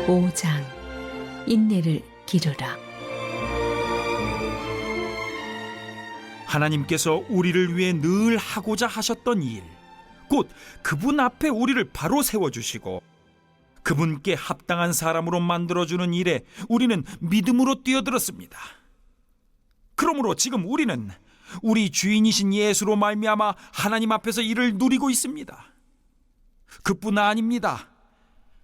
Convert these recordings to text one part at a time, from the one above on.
5장 인내를 기르라. 하나님께서 우리를 위해 늘 하고자 하셨던 일, 곧 그분 앞에 우리를 바로 세워주시고 그분께 합당한 사람으로 만들어주는 일에 우리는 믿음으로 뛰어들었습니다. 그러므로 지금 우리는 우리 주인이신 예수로 말미암아 하나님 앞에서 이를 누리고 있습니다. 그뿐 아닙니다.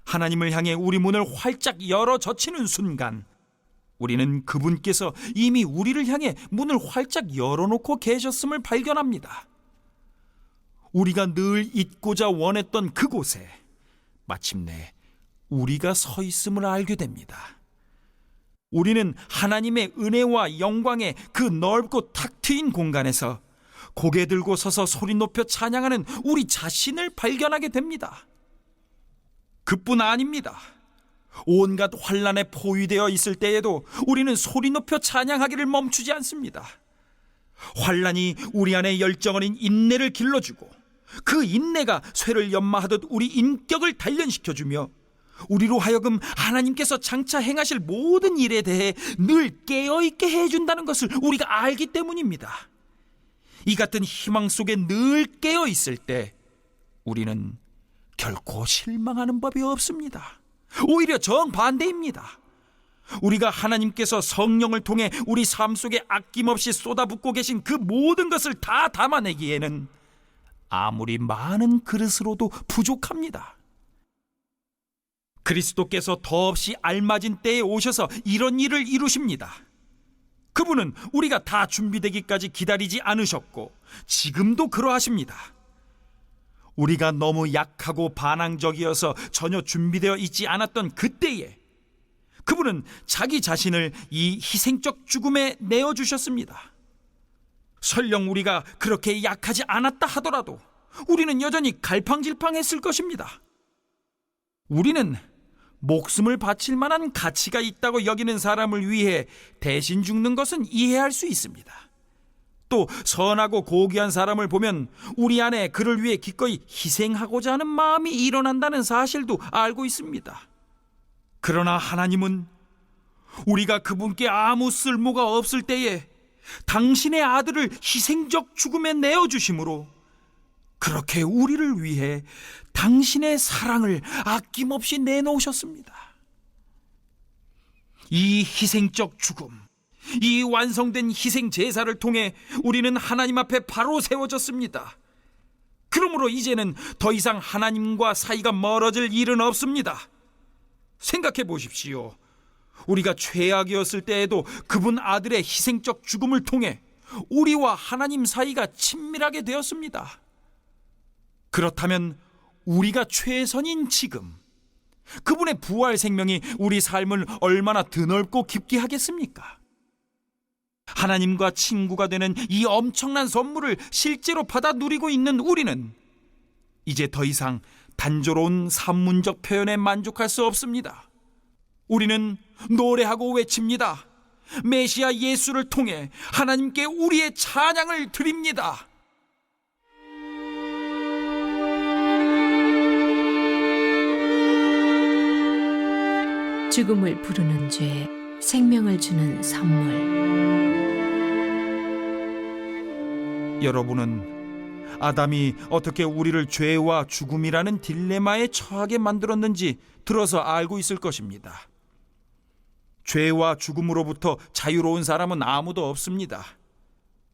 하나님을 향해 우리 문을 활짝 열어 젖히는 순간 우리는 그분께서 이미 우리를 향해 문을 활짝 열어놓고 계셨음을 발견합니다. 우리가 늘 있고자 원했던 그곳에 마침내 우리가 서 있음을 알게 됩니다. 우리는 하나님의 은혜와 영광의 그 넓고 탁 트인 공간에서 고개 들고 서서 소리 높여 찬양하는 우리 자신을 발견하게 됩니다. 그뿐 아닙니다. 온갖 환난에 포위되어 있을 때에도 우리는 소리 높여 찬양하기를 멈추지 않습니다. 환난이 우리 안에 열정 어린 인내를 길러주고 그 인내가 쇠를 연마하듯 우리 인격을 단련시켜주며 우리로 하여금 하나님께서 장차 행하실 모든 일에 대해 늘 깨어있게 해준다는 것을 우리가 알기 때문입니다. 이 같은 희망 속에 늘 깨어있을 때 우리는 결코 실망하는 법이 없습니다. 오히려 정반대입니다. 우리가 하나님께서 성령을 통해 우리 삶 속에 아낌없이 쏟아붓고 계신 그 모든 것을 다 담아내기에는 아무리 많은 그릇으로도 부족합니다. 그리스도께서 더없이 알맞은 때에 오셔서 이런 일을 이루십니다. 그분은 우리가 다 준비되기까지 기다리지 않으셨고 지금도 그러하십니다. 우리가 너무 약하고 반항적이어서 전혀 준비되어 있지 않았던 그때에 그분은 자기 자신을 이 희생적 죽음에 내어주셨습니다. 설령 우리가 그렇게 약하지 않았다 하더라도 우리는 여전히 갈팡질팡했을 것입니다. 우리는 목숨을 바칠 만한 가치가 있다고 여기는 사람을 위해 대신 죽는 것은 이해할 수 있습니다. 또 선하고 고귀한 사람을 보면 우리 안에 그를 위해 기꺼이 희생하고자 하는 마음이 일어난다는 사실도 알고 있습니다. 그러나 하나님은 우리가 그분께 아무 쓸모가 없을 때에 당신의 아들을 희생적 죽음에 내어주심으로 그렇게 우리를 위해 당신의 사랑을 아낌없이 내놓으셨습니다. 이 희생적 죽음, 이 완성된 희생 제사를 통해 우리는 하나님 앞에 바로 세워졌습니다. 그러므로 이제는 더 이상 하나님과 사이가 멀어질 일은 없습니다. 생각해 보십시오. 우리가 최악이었을 때에도 그분 아들의 희생적 죽음을 통해 우리와 하나님 사이가 친밀하게 되었습니다. 그렇다면 우리가 최선인 지금 그분의 부활 생명이 우리 삶을 얼마나 드넓고 깊게 하겠습니까? 하나님과 친구가 되는 이 엄청난 선물을 실제로 받아 누리고 있는 우리는 이제 더 이상 단조로운 산문적 표현에 만족할 수 없습니다. 우리는 노래하고 외칩니다. 메시아 예수를 통해 하나님께 우리의 찬양을 드립니다. 죽음을 부르는 죄, 생명을 주는 선물. 여러분은 아담이 어떻게 우리를 죄와 죽음이라는 딜레마에 처하게 만들었는지 들어서 알고 있을 것입니다. 죄와 죽음으로부터 자유로운 사람은 아무도 없습니다.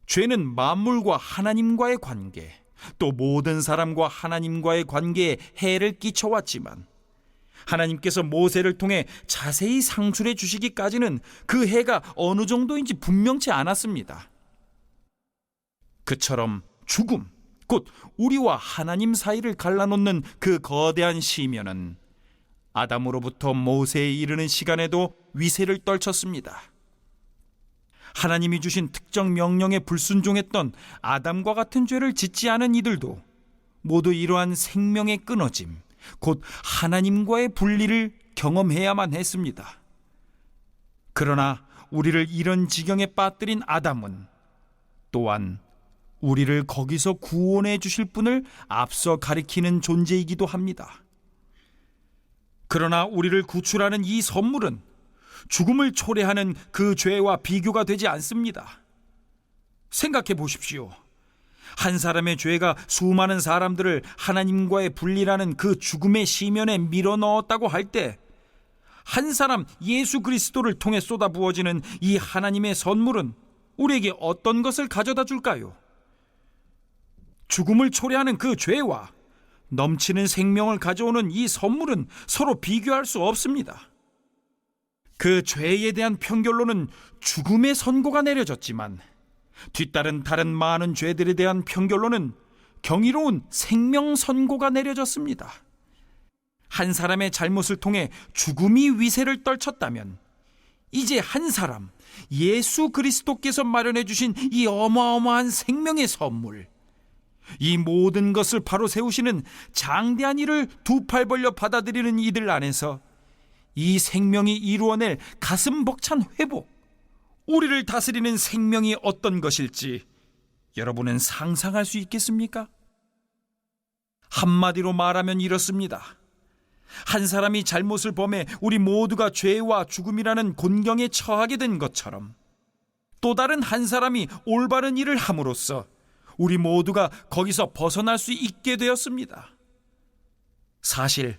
죄는 만물과 하나님과의 관계, 또 모든 사람과 하나님과의 관계에 해를 끼쳐왔지만 하나님께서 모세를 통해 자세히 상술해 주시기까지는 그 해가 어느 정도인지 분명치 않았습니다. 그처럼 죽음, 곧 우리와 하나님 사이를 갈라놓는 그 거대한 시면은 아담으로부터 모세에 이르는 시간에도 위세를 떨쳤습니다. 하나님이 주신 특정 명령에 불순종했던 아담과 같은 죄를 짓지 않은 이들도 모두 이러한 생명의 끊어짐, 곧 하나님과의 분리를 경험해야만 했습니다. 그러나 우리를 이런 지경에 빠뜨린 아담은 또한 우리를 거기서 구원해 주실 분을 앞서 가리키는 존재이기도 합니다. 그러나 우리를 구출하는 이 선물은 죽음을 초래하는 그 죄와 비교가 되지 않습니다. 생각해 보십시오. 한 사람의 죄가 수많은 사람들을 하나님과의 분리라는 그 죽음의 시면에 밀어넣었다고 할 때, 한 사람 예수 그리스도를 통해 쏟아부어지는 이 하나님의 선물은 우리에게 어떤 것을 가져다 줄까요? 죽음을 초래하는 그 죄와 넘치는 생명을 가져오는 이 선물은 서로 비교할 수 없습니다. 그 죄에 대한 평결로는 죽음의 선고가 내려졌지만, 뒤따른 다른 많은 죄들에 대한 평결로는 경이로운 생명 선고가 내려졌습니다. 한 사람의 잘못을 통해 죽음이 위세를 떨쳤다면, 이제 한 사람 예수 그리스도께서 마련해 주신 이 어마어마한 생명의 선물, 이 모든 것을 바로 세우시는 장대한 일을 두 팔 벌려 받아들이는 이들 안에서 이 생명이 이루어낼 가슴 벅찬 회복, 우리를 다스리는 생명이 어떤 것일지 여러분은 상상할 수 있겠습니까? 한마디로 말하면 이렇습니다. 한 사람이 잘못을 범해 우리 모두가 죄와 죽음이라는 곤경에 처하게 된 것처럼, 또 다른 한 사람이 올바른 일을 함으로써 우리 모두가 거기서 벗어날 수 있게 되었습니다. 사실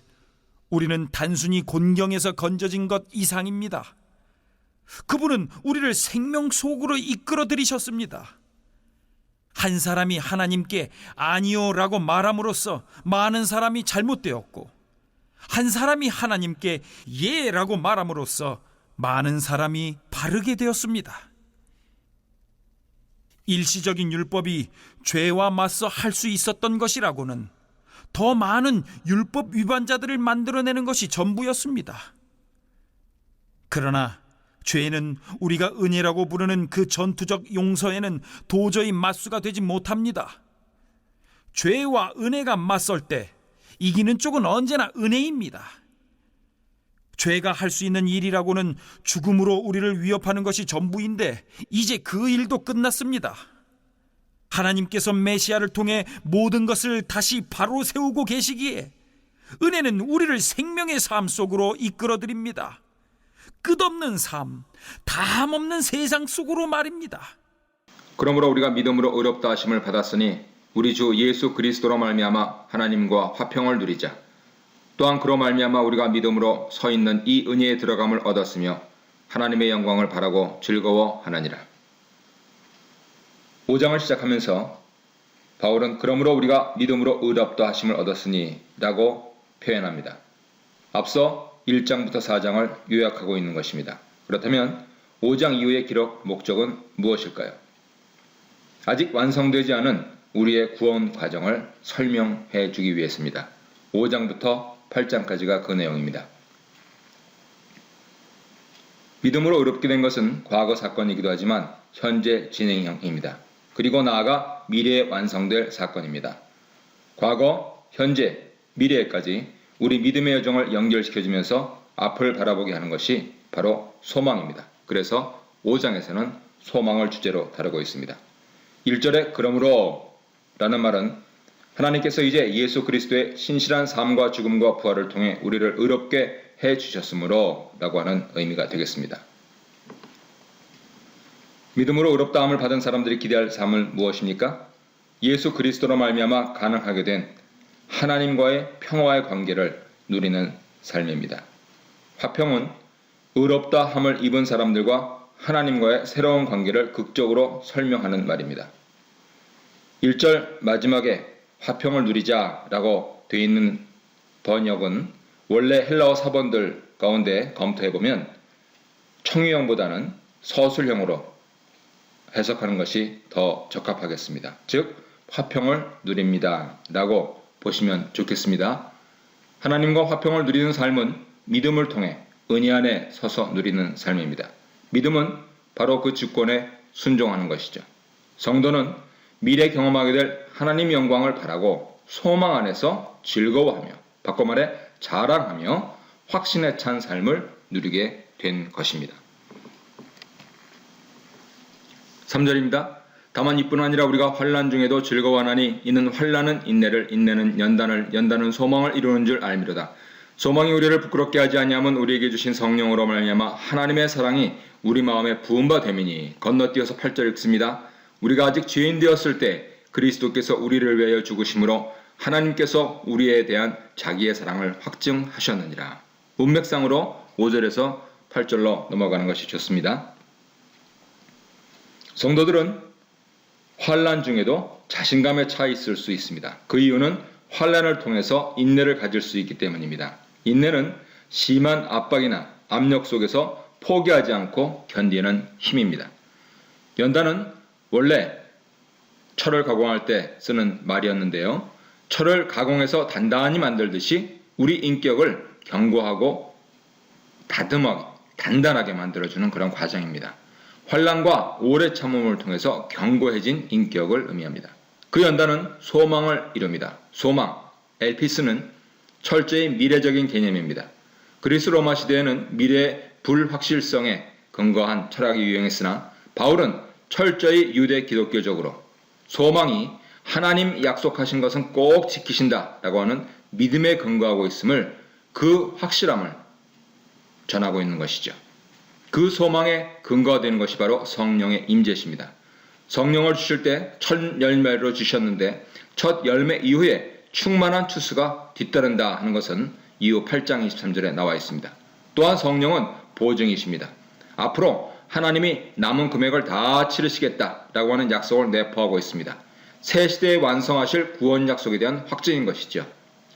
우리는 단순히 곤경에서 건져진 것 이상입니다. 그분은 우리를 생명 속으로 이끌어 들이셨습니다. 한 사람이 하나님께 아니요 라고 말함으로써 많은 사람이 잘못되었고, 한 사람이 하나님께 예 라고 말함으로써 많은 사람이 바르게 되었습니다. 일시적인 율법이 죄와 맞서 할 수 있었던 것이라고는 더 많은 율법 위반자들을 만들어내는 것이 전부였습니다. 그러나 죄는 우리가 은혜라고 부르는 그 전투적 용서에는 도저히 맞수가 되지 못합니다. 죄와 은혜가 맞설 때 이기는 쪽은 언제나 은혜입니다. 죄가 할 수 있는 일이라고는 죽음으로 우리를 위협하는 것이 전부인데, 이제 그 일도 끝났습니다. 하나님께서 메시아를 통해 모든 것을 다시 바로 세우고 계시기에 은혜는 우리를 생명의 삶 속으로 이끌어드립니다. 끝없는 삶, 다함없는 세상 속으로 말입니다. 그러므로 우리가 믿음으로 의롭다 하심을 받았으니 우리 주 예수 그리스도로 말미암아 하나님과 화평을 누리자. 또한 그로 말미암아 우리가 믿음으로 서 있는 이 은혜에 들어감을 얻었으며 하나님의 영광을 바라고 즐거워하나니라. 5장을 시작하면서 바울은 그러므로 우리가 믿음으로 의롭다 하심을 얻었으니 라고 표현합니다. 앞서 1장부터 4장을 요약하고 있는 것입니다. 그렇다면 5장 이후의 기록 목적은 무엇일까요? 아직 완성되지 않은 우리의 구원 과정을 설명해 주기 위해서입니다. 5장부터 8장까지가 그 내용입니다. 믿음으로 의롭게 된 것은 과거 사건이기도 하지만 현재 진행형입니다. 그리고 나아가 미래에 완성될 사건입니다. 과거, 현재, 미래에까지 우리 믿음의 여정을 연결시켜주면서 앞을 바라보게 하는 것이 바로 소망입니다. 그래서 5장에서는 소망을 주제로 다루고 있습니다. 1절에 그러므로 라는 말은 하나님께서 이제 예수 그리스도의 신실한 삶과 죽음과 부활을 통해 우리를 의롭게 해주셨으므로 라고 하는 의미가 되겠습니다. 믿음으로 의롭다함을 받은 사람들이 기대할 삶은 무엇입니까? 예수 그리스도로 말미암아 가능하게 된 하나님과의 평화의 관계를 누리는 삶입니다. 화평은 의롭다함을 입은 사람들과 하나님과의 새로운 관계를 극적으로 설명하는 말입니다. 1절 마지막에 화평을 누리자라고 되어 있는 번역은 원래 헬라어 사본들 가운데 검토해보면 청유형보다는 서술형으로 해석하는 것이 더 적합하겠습니다. 즉 화평을 누립니다 라고 보시면 좋겠습니다. 하나님과 화평을 누리는 삶은 믿음을 통해 은혜 안에 서서 누리는 삶입니다. 믿음은 바로 그 주권에 순종하는 것이죠. 성도는 미래 경험하게 될 하나님 영광을 바라고 소망 안에서 즐거워하며, 바꿔 말해 자랑하며 확신에 찬 삶을 누리게 된 것입니다. 3절입니다. 다만 이뿐 아니라 우리가 환난 중에도 즐거워하나니 이는 환난은 인내를, 인내는 연단을, 연단은 소망을 이루는 줄 알미로다. 소망이 우리를 부끄럽게 하지 아니하면 우리에게 주신 성령으로 말미암아 하나님의 사랑이 우리 마음에 부은 바 됨이니. 건너뛰어서 8절 읽습니다. 우리가 아직 죄인 되었을 때 그리스도께서 우리를 위하여 죽으심으로 하나님께서 우리에 대한 자기의 사랑을 확증하셨느니라. 문맥상으로 5절에서 8절로 넘어가는 것이 좋습니다. 성도들은 환난 중에도 자신감에 차 있을 수 있습니다. 그 이유는 환난을 통해서 인내를 가질 수 있기 때문입니다. 인내는 심한 압박이나 압력 속에서 포기하지 않고 견디는 힘입니다. 연단은 원래 철을 가공할 때 쓰는 말이었는데요. 철을 가공해서 단단히 만들듯이 우리 인격을 견고하고 다듬하게 단단하게 만들어주는 그런 과정입니다. 환난과 오래 참음을 통해서 견고해진 인격을 의미합니다. 그 연단은 소망을 이룹니다. 소망, 엘피스는 철저히 미래적인 개념입니다. 그리스 로마 시대에는 미래의 불확실성에 근거한 철학이 유행했으나 바울은 철저히 유대 기독교적으로 소망이 하나님 약속하신 것은 꼭 지키신다라고 하는 믿음에 근거하고 있음을, 그 확실함을 전하고 있는 것이죠. 그 소망에 근거가 되는 것이 바로 성령의 임재십니다. 성령을 주실 때 첫 열매로 주셨는데 첫 열매 이후에 충만한 추수가 뒤따른다 하는 것은 이후 8장 23절에 나와 있습니다. 또한 성령은 보증이십니다. 앞으로 하나님이 남은 금액을 다 치르시겠다라고 하는 약속을 내포하고 있습니다. 새 시대에 완성하실 구원 약속에 대한 확증인 것이죠.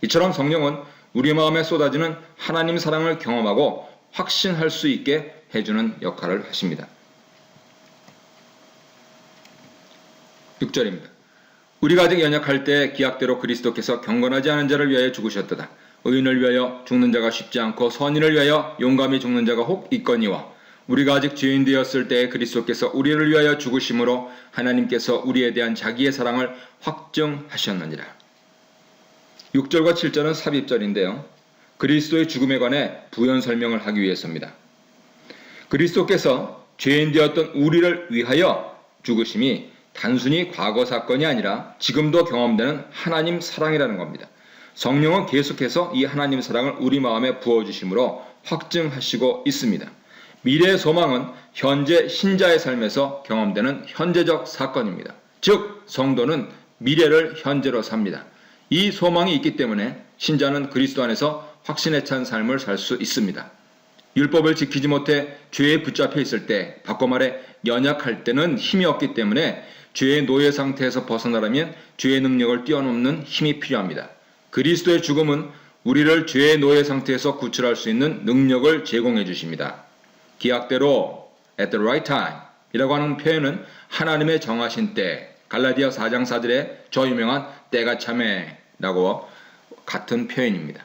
이처럼 성령은 우리 마음에 쏟아지는 하나님 사랑을 경험하고 확신할 수 있게 해주는 역할을 하십니다. 6절입니다. 우리가 아직 연약할 때 기약대로 그리스도께서 경건하지 않은 자를 위하여 죽으셨도다. 의인을 위하여 죽는 자가 쉽지 않고 선인을 위하여 용감히 죽는 자가 혹 있거니와 우리가 아직 죄인 되었을 때 그리스도께서 우리를 위하여 죽으심으로 하나님께서 우리에 대한 자기의 사랑을 확증하셨느니라. 6절과 7절은 삽입절인데요. 그리스도의 죽음에 관해 부연 설명을 하기 위해서입니다. 그리스도께서 죄인 되었던 우리를 위하여 죽으심이 단순히 과거 사건이 아니라 지금도 경험되는 하나님 사랑이라는 겁니다. 성령은 계속해서 이 하나님 사랑을 우리 마음에 부어주심으로 확증하시고 있습니다. 미래의 소망은 현재 신자의 삶에서 경험되는 현재적 사건입니다. 즉 성도는 미래를 현재로 삽니다. 이 소망이 있기 때문에 신자는 그리스도 안에서 확신에 찬 삶을 살 수 있습니다. 율법을 지키지 못해 죄에 붙잡혀 있을 때, 바꿔 말해 연약할 때는 힘이 없기 때문에 죄의 노예 상태에서 벗어나려면 죄의 능력을 뛰어넘는 힘이 필요합니다. 그리스도의 죽음은 우리를 죄의 노예 상태에서 구출할 수 있는 능력을 제공해 주십니다. 기약대로 at the right time 이라고 하는 표현은 하나님의 정하신 때, 갈라디아 4장 4절의 저 유명한 때가 참에 라고 같은 표현입니다.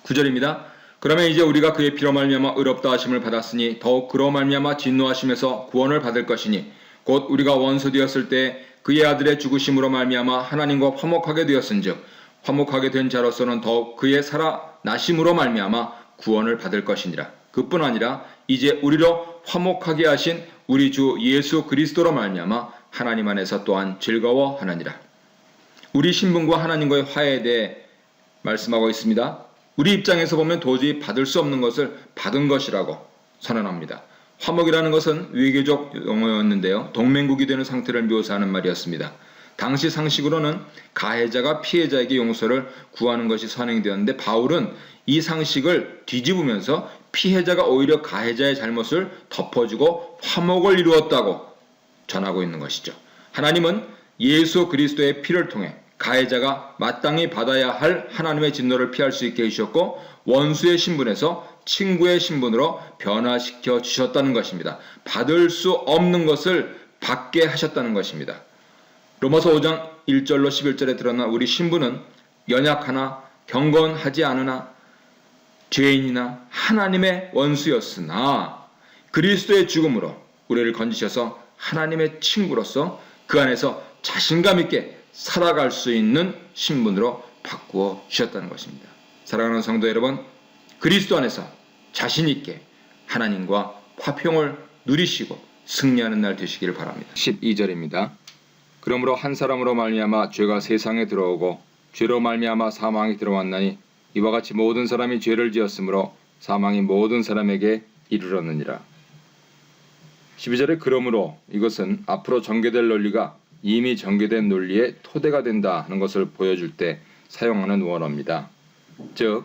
9절입니다. 그러면 이제 우리가 그의 피로 말미암아 의롭다 하심을 받았으니 더욱 그로 말미암아 진노하심에서 구원을 받을 것이니 곧 우리가 원수 되었을 때 그의 아들의 죽으심으로 말미암아 하나님과 화목하게 되었은즉 화목하게 된 자로서는 더욱 그의 살아나심으로 말미암아 구원을 받을 것이니라. 그뿐 아니라 이제 우리로 화목하게 하신 우리 주 예수 그리스도로 말미암아 하나님 안에서 또한 즐거워하느니라. 우리 신분과 하나님과의 화해에 대해 말씀하고 있습니다. 우리 입장에서 보면 도저히 받을 수 없는 것을 받은 것이라고 선언합니다. 화목이라는 것은 외교적 용어였는데요. 동맹국이 되는 상태를 묘사하는 말이었습니다. 당시 상식으로는 가해자가 피해자에게 용서를 구하는 것이 선행되었는데 바울은 이 상식을 뒤집으면서 피해자가 오히려 가해자의 잘못을 덮어주고 화목을 이루었다고 전하고 있는 것이죠. 하나님은 예수 그리스도의 피를 통해 가해자가 마땅히 받아야 할 하나님의 진노를 피할 수 있게 해주셨고 원수의 신분에서 친구의 신분으로 변화시켜 주셨다는 것입니다. 받을 수 없는 것을 받게 하셨다는 것입니다. 로마서 5장 1절로 11절에 드러난 우리 신분은 연약하나 경건하지 않으나 죄인이나 하나님의 원수였으나 그리스도의 죽음으로 우리를 건지셔서 하나님의 친구로서 그 안에서 자신감 있게 살아갈 수 있는 신분으로 바꾸어 주셨다는 것입니다. 사랑하는 성도 여러분, 그리스도 안에서 자신 있게 하나님과 화평을 누리시고 승리하는 날 되시기를 바랍니다. 12절입니다. 그러므로 한 사람으로 말미암아 죄가 세상에 들어오고 죄로 말미암아 사망이 들어왔나니 이와 같이 모든 사람이 죄를 지었으므로 사망이 모든 사람에게 이르렀느니라. 12절에 그러므로 이것은 앞으로 전개될 논리가 이미 전개된 논리의 토대가 된다 하는 것을 보여줄 때 사용하는 원어입니다. 즉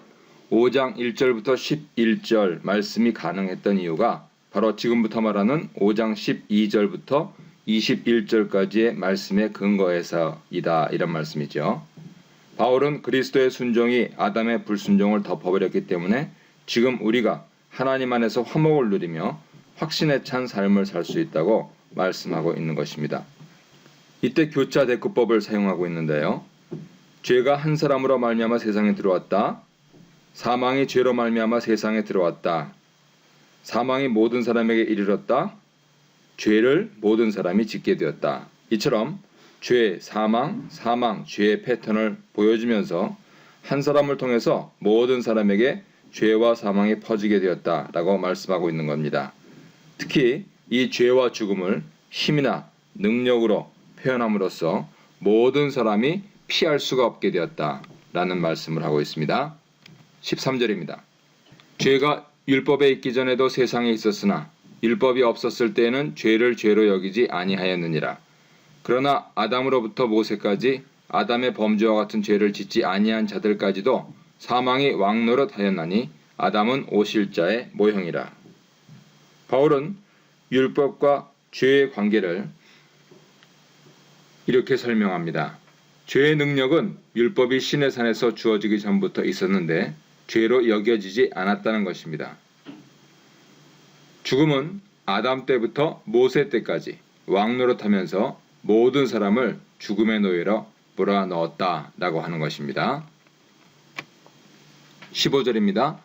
5장 1절부터 11절 말씀이 가능했던 이유가 바로 지금부터 말하는 5장 12절부터 21절까지의 말씀의 근거에서이다, 이런 말씀이죠. 바울은 그리스도의 순종이 아담의 불순종을 덮어버렸기 때문에 지금 우리가 하나님 안에서 화목을 누리며 확신에 찬 삶을 살 수 있다고 말씀하고 있는 것입니다. 이때 교차 대꾸법을 사용하고 있는데요. 죄가 한 사람으로 말미암아 세상에 들어왔다. 사망이 죄로 말미암아 세상에 들어왔다. 사망이 모든 사람에게 이르렀다. 죄를 모든 사람이 짓게 되었다. 이처럼 죄, 사망, 죄의 패턴을 보여주면서 한 사람을 통해서 모든 사람에게 죄와 사망이 퍼지게 되었다라고 말씀하고 있는 겁니다. 특히 이 죄와 죽음을 힘이나 능력으로 표현함으로써 모든 사람이 피할 수가 없게 되었다라는 말씀을 하고 있습니다. 13절입니다. 죄가 율법에 있기 전에도 세상에 있었으나 율법이 없었을 때에는 죄를 죄로 여기지 아니하였느니라. 그러나 아담으로부터 모세까지 아담의 범죄와 같은 죄를 짓지 아니한 자들까지도 사망이 왕노릇하였나니 아담은 오실자의 모형이라. 바울은 율법과 죄의 관계를 이렇게 설명합니다. 죄의 능력은 율법이 시내산에서 주어지기 전부터 있었는데 죄로 여겨지지 않았다는 것입니다. 죽음은 아담 때부터 모세 때까지 왕노릇하면서 모든 사람을 죽음의 노예로 몰아넣었다라고 하는 것입니다. 15절입니다.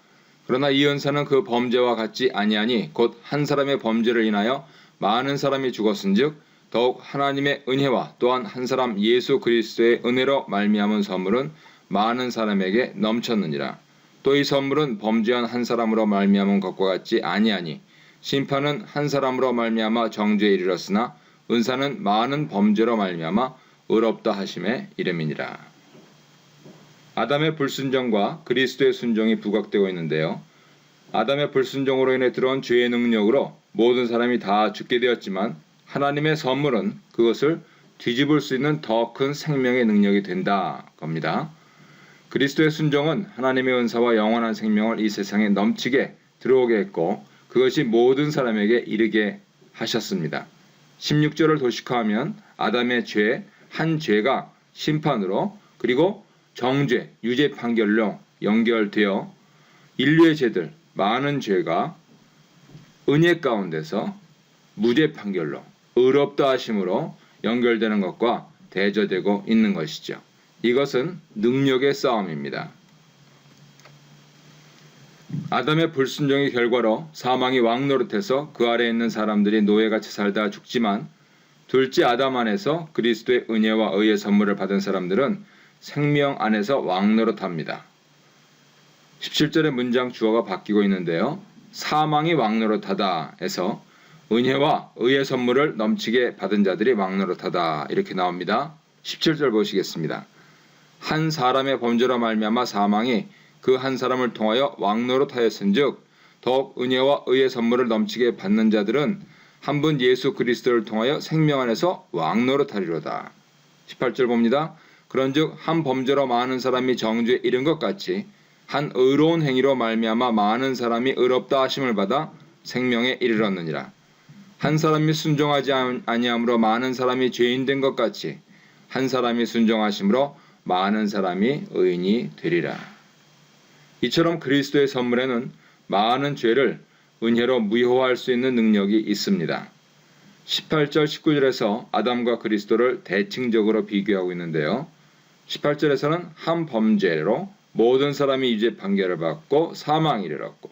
그러나 이 은사는 그 범죄와 같지 아니하니 곧 한 사람의 범죄를 인하여 많은 사람이 죽었은즉 더욱 하나님의 은혜와 또한 한 사람 예수 그리스도의 은혜로 말미암은 선물은 많은 사람에게 넘쳤느니라. 또 이 선물은 범죄한 한 사람으로 말미암은 것과 같지 아니하니 심판은 한 사람으로 말미암아 정죄에 이르렀으나 은사는 많은 범죄로 말미암아 의롭다 하심의 이름이니라. 아담의 불순종과 그리스도의 순종이 부각되고 있는데요. 아담의 불순종으로 인해 들어온 죄의 능력으로 모든 사람이 다 죽게 되었지만 하나님의 선물은 그것을 뒤집을 수 있는 더 큰 생명의 능력이 된다 겁니다. 그리스도의 순종은 하나님의 은사와 영원한 생명을 이 세상에 넘치게 들어오게 했고 그것이 모든 사람에게 이르게 하셨습니다. 16절을 도식화하면 아담의 죄, 한 죄가 심판으로 그리고 정죄, 유죄 판결로 연결되어 인류의 죄들, 많은 죄가 은혜 가운데서 무죄 판결로 의롭다 하심으로 연결되는 것과 대조되고 있는 것이죠. 이것은 능력의 싸움입니다. 아담의 불순종의 결과로 사망이 왕노릇해서 그 아래에 있는 사람들이 노예같이 살다 죽지만 둘째 아담 안에서 그리스도의 은혜와 의의 선물을 받은 사람들은 생명 안에서 왕노릇합니다. 17절의 문장 주어가 바뀌고 있는데요. 사망이 왕노릇하다 해서 은혜와 의의 선물을 넘치게 받은 자들이 왕노릇하다 이렇게 나옵니다. 17절 보시겠습니다. 한 사람의 범죄로 말미암아 사망이 그 한 사람을 통하여 왕노릇하였은즉 더욱 은혜와 의의 선물을 넘치게 받는 자들은 한 분 예수 그리스도를 통하여 생명 안에서 왕노릇하리로다. 18절 봅니다. 그런즉 한 범죄로 많은 사람이 정죄에 이른 것 같이 한 의로운 행위로 말미암아 많은 사람이 의롭다 하심을 받아 생명에 이르렀느니라. 한 사람이 순종하지 아니함으로 많은 사람이 죄인 된 것 같이 한 사람이 순종하심으로 많은 사람이 의인이 되리라. 이처럼 그리스도의 선물에는 많은 죄를 은혜로 무효화할 수 있는 능력이 있습니다. 18절 19절에서 아담과 그리스도를 대칭적으로 비교하고 있는데요. 18절에서는 한 범죄로 모든 사람이 유죄 판결을 받고 사망에 이르렀고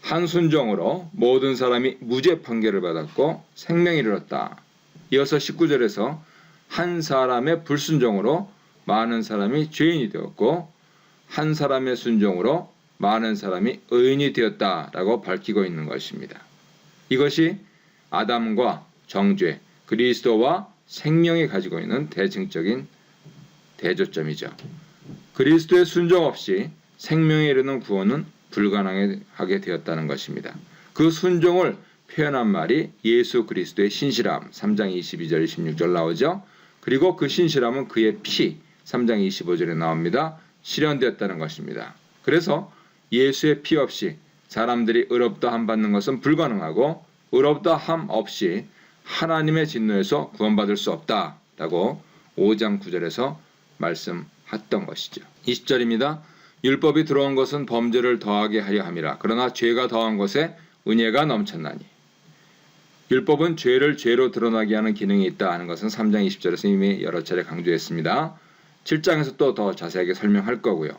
한 순종으로 모든 사람이 무죄 판결을 받았고 생명에 이르렀다. 이어서 19절에서 한 사람의 불순종으로 많은 사람이 죄인이 되었고 한 사람의 순종으로 많은 사람이 의인이 되었다라고 밝히고 있는 것입니다. 이것이 아담과 정죄, 그리스도와 생명이 가지고 있는 대칭적인 대조점이죠. 그리스도의 순종 없이 생명에 이르는 구원은 불가능하게 되었다는 것입니다. 그 순종을 표현한 말이 예수 그리스도의 신실함 3장 22절 26절 나오죠. 그리고 그 신실함은 그의 피 3장 25절에 나옵니다. 실현되었다는 것입니다. 그래서 예수의 피 없이 사람들이 의롭다 함 받는 것은 불가능하고 의롭다 함 없이 하나님의 진노에서 구원받을 수 없다라고 5장 9절에서 말씀했던 것이죠. 20절입니다. 율법이 들어온 것은 범죄를 더하게 하려 함이라. 그러나 죄가 더한 것에 은혜가 넘쳤나니. 율법은 죄를 죄로 드러나게 하는 기능이 있다 하는 것은 3장 20절에서 이미 여러 차례 강조했습니다. 7장에서 또 더 자세하게 설명할 거고요.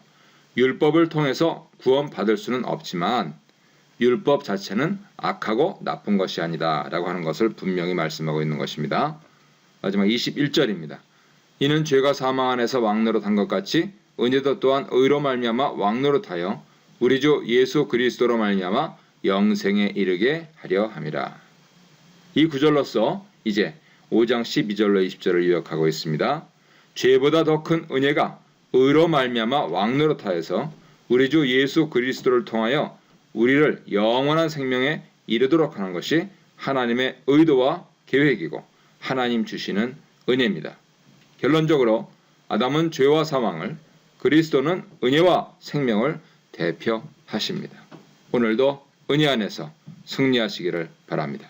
율법을 통해서 구원받을 수는 없지만 율법 자체는 악하고 나쁜 것이 아니다 라고 하는 것을 분명히 말씀하고 있는 것입니다. 마지막 21절입니다. 이는 죄가 사망 안에서 왕노릇한 것 같이 은혜도 또한 의로 말미암아 왕노릇하여 우리 주 예수 그리스도로 말미암아 영생에 이르게 하려 함이라. 이 구절로서 이제 5장 12절로 20절을 요약하고 있습니다. 죄보다 더 큰 은혜가 의로 말미암아 왕노릇하여서 우리 주 예수 그리스도를 통하여 우리를 영원한 생명에 이르도록 하는 것이 하나님의 의도와 계획이고 하나님 주시는 은혜입니다. 결론적으로 아담은 죄와 사망을, 그리스도는 은혜와 생명을 대표하십니다. 오늘도 은혜 안에서 승리하시기를 바랍니다.